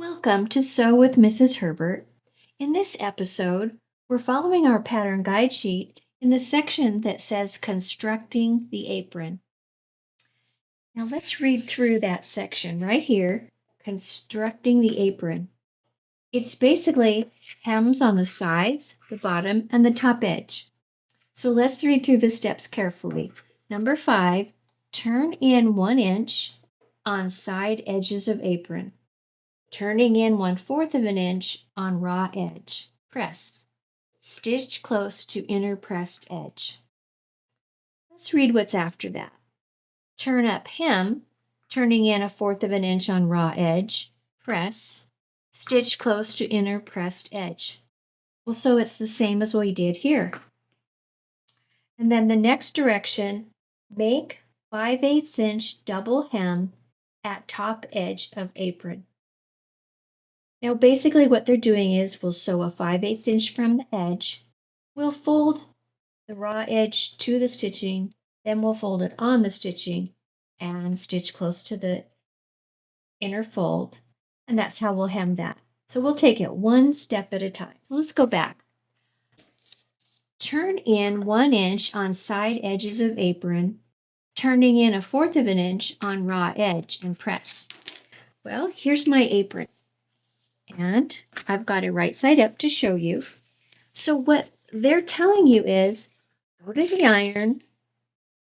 Welcome to Sew with Mrs. Herbert. In this episode, we're following our pattern guide sheet in the section that says Constructing the Apron. Now let's read through that section right here, Constructing the Apron. It's basically hems on the sides, the bottom, and the top edge. So let's read through the steps carefully. Number 5, turn in 1 inch on side edges of apron. Turning in 1/4 of an inch on raw edge. Press. Stitch close to inner pressed edge. Let's read what's after that. Turn up hem, turning in 1/4 of an inch on raw edge. Press. Stitch close to inner pressed edge. Well, so it's the same as what we did here. And then the next direction, make 5/8 inch double hem at top edge of apron. Now basically what they're doing is we'll sew a 5/8 inch from the edge, we'll fold the raw edge to the stitching, then we'll fold it on the stitching and stitch close to the inner fold, and that's how we'll hem that. So we'll take it one step at a time. Let's go back. Turn in 1 inch on side edges of apron, turning in 1/4 of an inch on raw edge and press. Well, here's my apron. And I've got it right side up to show you. So what they're telling you is go to the iron,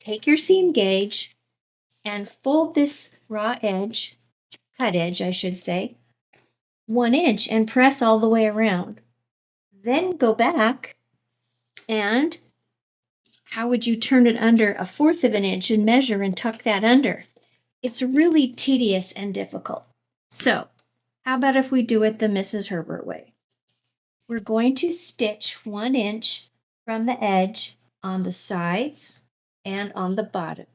take your seam gauge, and fold this raw edge, cut edge I should say, 1 inch and press all the way around. Then go back and how would you turn it under 1/4 of an inch and measure and tuck that under? It's really tedious and difficult. So how about if we do it the Mrs. Herbert way? We're going to stitch 1 inch from the edge on the sides and on the bottom.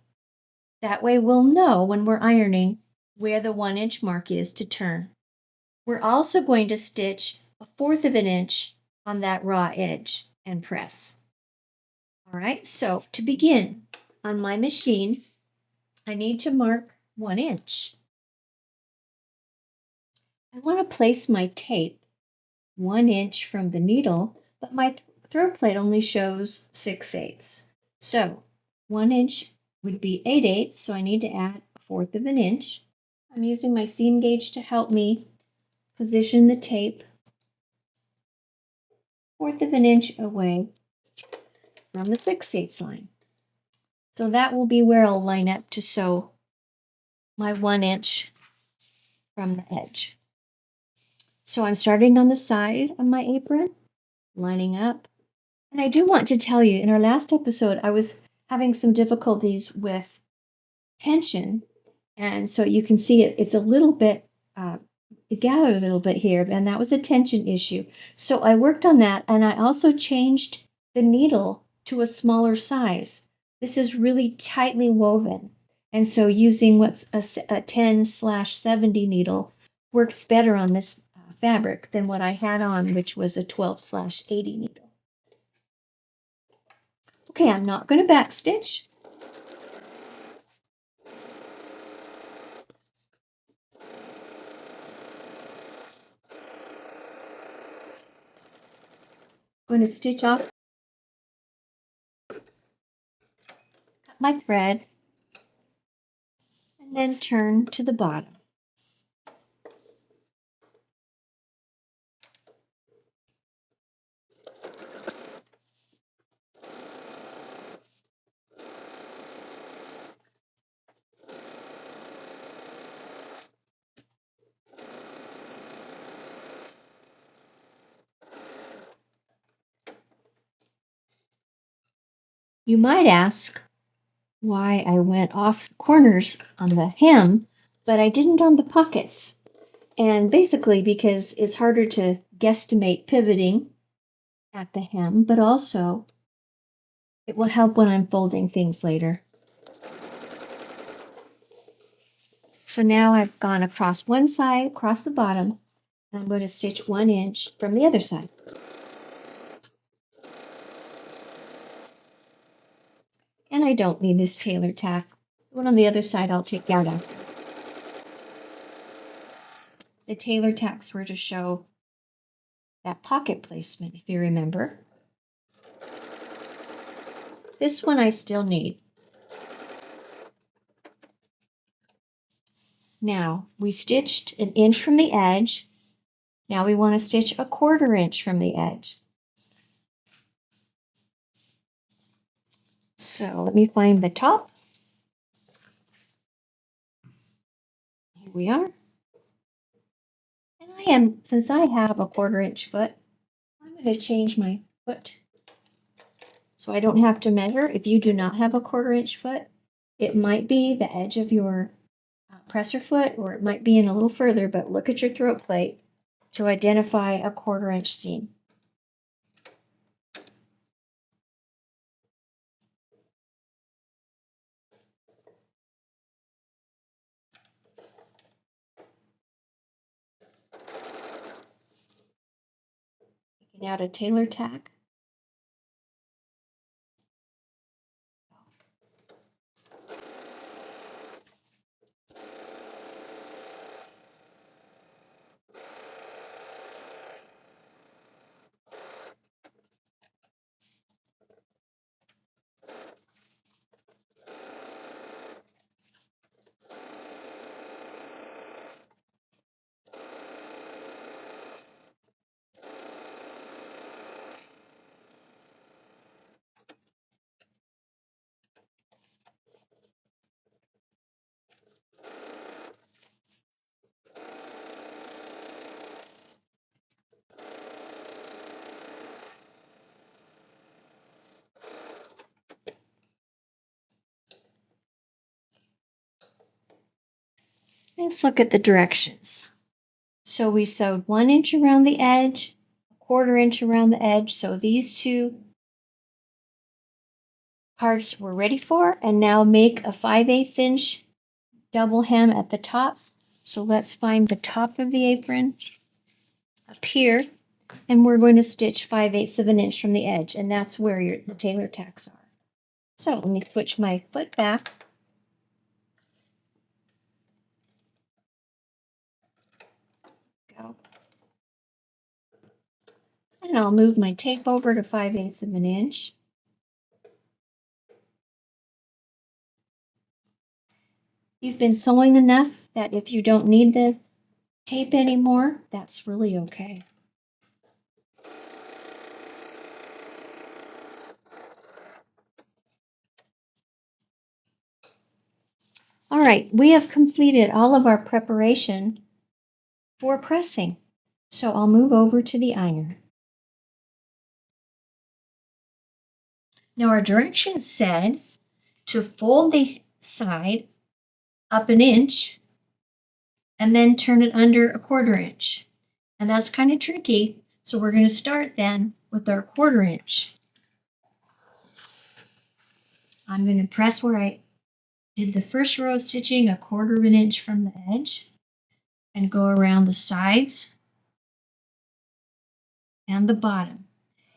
That way we'll know when we're ironing where the 1 inch mark is to turn. We're also going to stitch 1/4 of an inch on that raw edge and press. All right, so to begin, on my machine, I need to mark 1 inch. I want to place my tape 1 inch from the needle, but my throw plate only shows 6/8. So 1 inch would be 8/8, so I need to add 1/4 of an inch. I'm using my seam gauge to help me position the tape 1/4 of an inch away from the 6/8 line. So that will be where I'll line up to sew my 1 inch from the edge. So I'm starting on the side of my apron, lining up. And I do want to tell you, in our last episode, I was having some difficulties with tension. And so you can see it's a little bit, it gathered a little bit here, and that was a tension issue. So I worked on that, and I also changed the needle to a smaller size. This is really tightly woven. And so using what's a 10/70 needle works better on this fabric than what I had on, which was a 12/80 needle. Okay, I'm not going to backstitch. I'm going to stitch off, cut my thread, and then turn to the bottom. You might ask why I went off corners on the hem, but I didn't on the pockets. And basically because it's harder to guesstimate pivoting at the hem, but also it will help when I'm folding things later. So now I've gone across one side, across the bottom, and I'm going to stitch 1 inch from the other side. And I don't need this tailor tack. The one on the other side I'll take out after. the tailor tacks were to show that pocket placement, if you remember. This one I still need. Now, we stitched 1 inch from the edge. Now we want to stitch 1/4 inch from the edge. So let me find the top. Here we are. And since I have a 1/4 inch foot, I'm going to change my foot so I don't have to measure. If you do not have a 1/4 inch foot, it might be the edge of your presser foot, or it might be in a little further, but look at your throat plate to identify a 1/4 inch seam. Taking out a tailor tack. Let's look at the directions. So we sewed 1 inch around the edge, 1/4 inch around the edge. So these two parts we're ready for, and now make a 5/8 inch double hem at the top. So let's find the top of the apron up here, and we're going to stitch 5/8 of an inch from the edge, and that's where the tailor tacks are. So let me switch my foot back. Go. And I'll move my tape over to 5/8 of an inch. You've been sewing enough that if you don't need the tape anymore, that's really okay. All right, we have completed all of our preparation for pressing. So I'll move over to the iron. Now our directions said to fold the side up 1 inch and then turn it under 1/4 inch. And that's kind of tricky. So we're going to start then with our 1/4 inch. I'm going to press where I did the first row of stitching 1/4 inch from the edge and go around the sides and the bottom.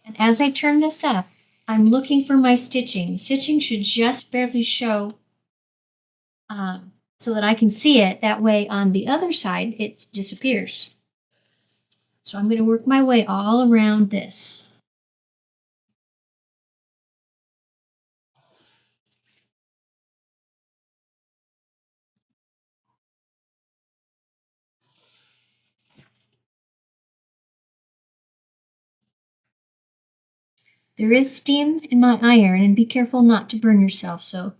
And as I turn this up, I'm looking for my stitching. Stitching should just barely show so that I can see it. That way on the other side, it disappears. So I'm going to work my way all around this. There is steam in my iron, and be careful not to burn yourself. So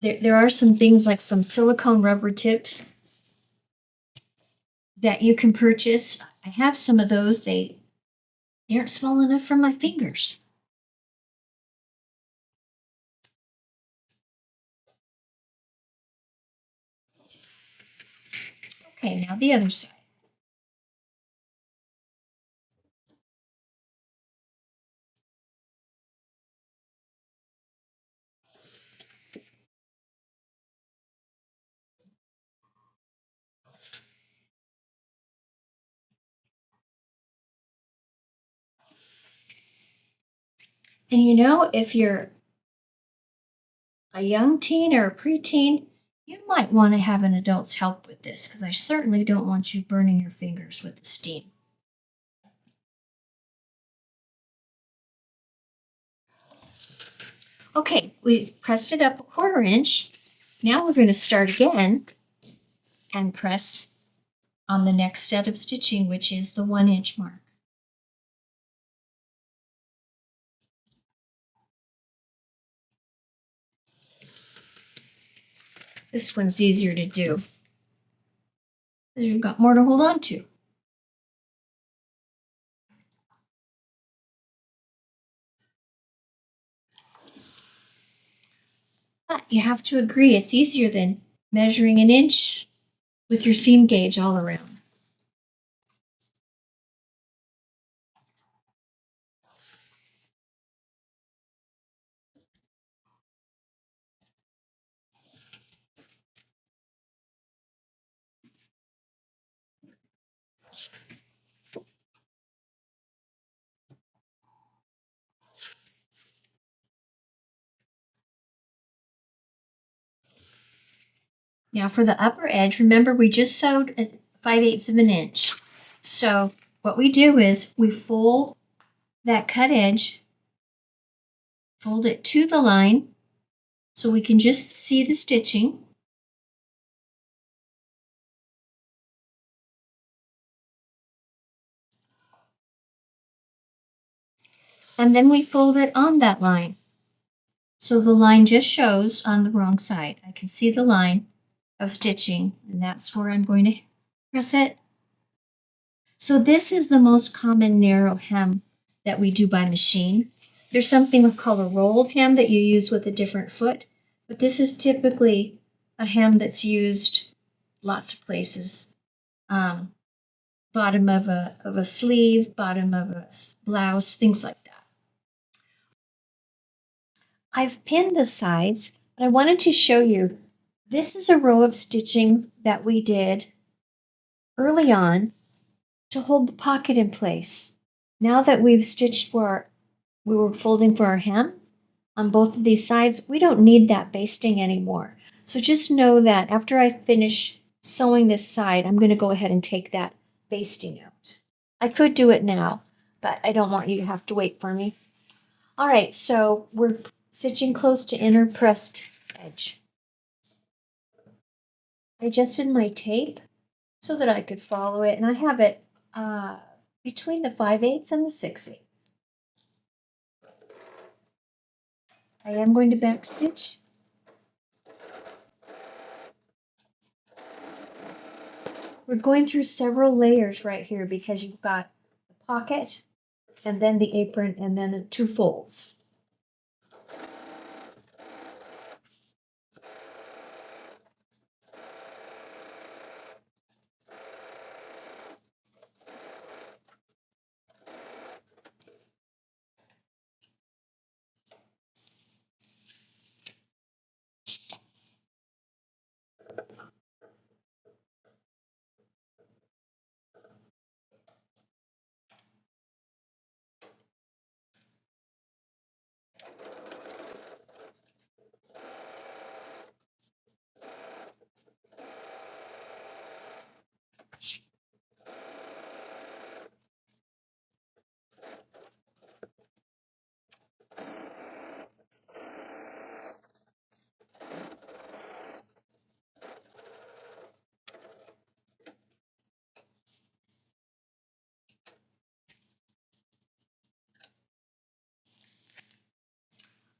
there are some things like some silicone rubber tips that you can purchase. I have some of those. They aren't small enough for my fingers. Okay, now the other side. And you know, if you're a young teen or a preteen, You might want to have an adult's help with this because I certainly don't want you burning your fingers with the steam. Okay, we pressed it up a 1/4 inch. Now we're going to start again and press on the next set of stitching, which is the 1 inch mark. This one's easier to do. You've got more to hold on to. But you have to agree it's easier than measuring an inch with your seam gauge all around. Now for the upper edge, remember we just sewed at 5/8 of an inch. So what we do is we fold that cut edge, fold it to the line so we can just see the stitching. And then we fold it on that line. So the line just shows on the wrong side. I can see the line of stitching, and that's where I'm going to press it. So this is the most common narrow hem that we do by machine. There's something called a rolled hem that you use with a different foot, but this is typically a hem that's used lots of places. Bottom of a sleeve, bottom of a blouse, things like that. I've pinned the sides, but I wanted to show you, this is a row of stitching that we did early on to hold the pocket in place. Now that we've stitched where we were folding for our hem on both of these sides, we don't need that basting anymore. So just know that after I finish sewing this side, I'm going to go ahead and take that basting out. I could do it now, but I don't want you to have to wait for me. All right, so we're stitching close to inner pressed edge. I adjusted my tape so that I could follow it, and I have it between the 5/8 and the 6/8. I am going to back stitch. We're going through several layers right here because you've got the pocket and then the apron and then the 2 folds.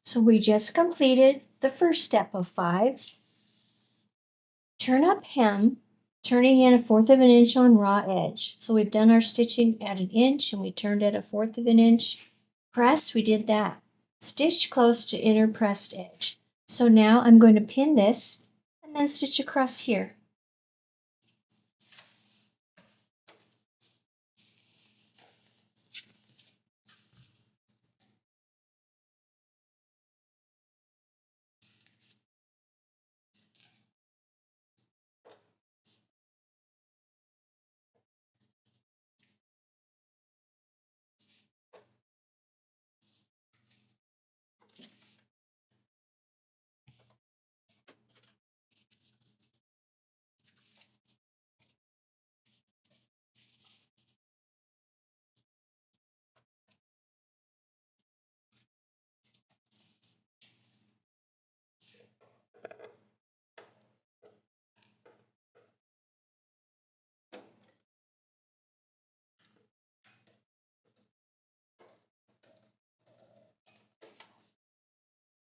So we just completed the first step of 5. Turn up hem, turning in 1/4 of an inch on raw edge. So we've done our stitching at 1 inch and we turned at 1/4 of an inch. Press, we did that. Stitch close to inner pressed edge. So now I'm going to pin this and then stitch across here.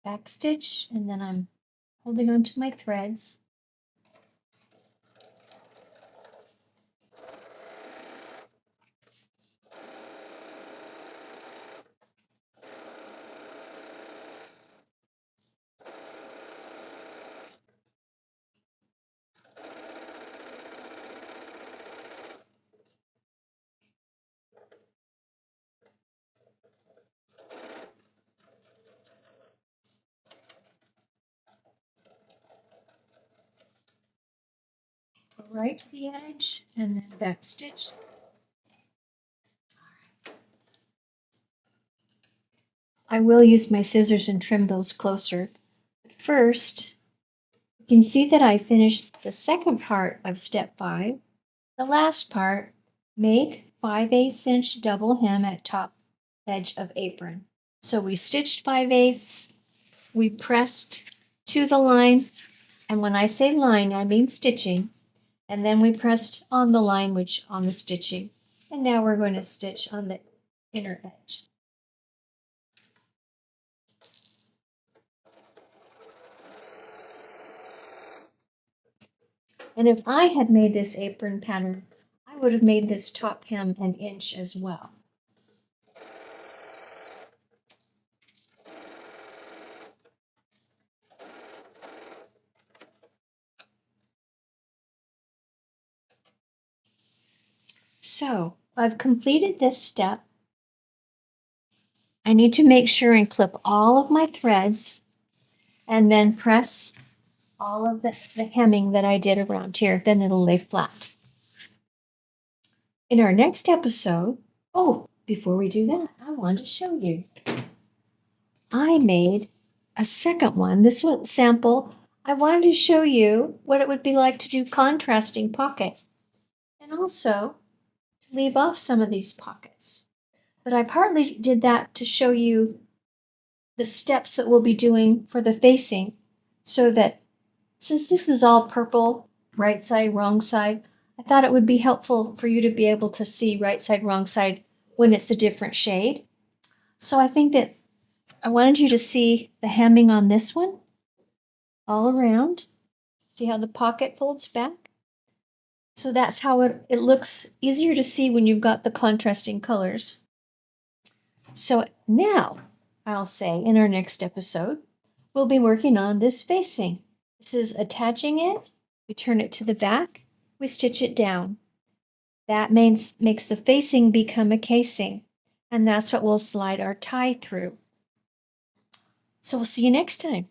back stitch, and then I'm holding on to my threads. Go right to the edge and then back stitch. I will use my scissors and trim those closer. But first, you can see that I finished the second part of step 5. The last part, make 5/8 inch double hem at top edge of apron. So we stitched 5/8, we pressed to the line, and when I say line, I mean stitching, and then we pressed on the line, which on the stitching, and now we're going to stitch on the inner edge. And if I had made this apron pattern, I would have made this top hem an inch as well. So I've completed this step. I need to make sure and clip all of my threads and then press all of the hemming that I did around here, then it'll lay flat. In our next episode, before we do that, I want to show you. I made a second one. This one sample. I wanted to show you what it would be like to do contrasting pocket and also to leave off some of these pockets. But I partly did that to show you the steps that we'll be doing for the facing, so that since this is all purple, right side, wrong side, I thought it would be helpful for you to be able to see right side, wrong side when it's a different shade. So I think that I wanted you to see the hemming on this one all around. See how the pocket folds back? So that's how it looks easier to see when you've got the contrasting colors. So now, I'll say in our next episode, we'll be working on this facing. This is attaching it. We turn it to the back. We stitch it down. That makes the facing become a casing. And that's what we'll slide our tie through. So we'll see you next time.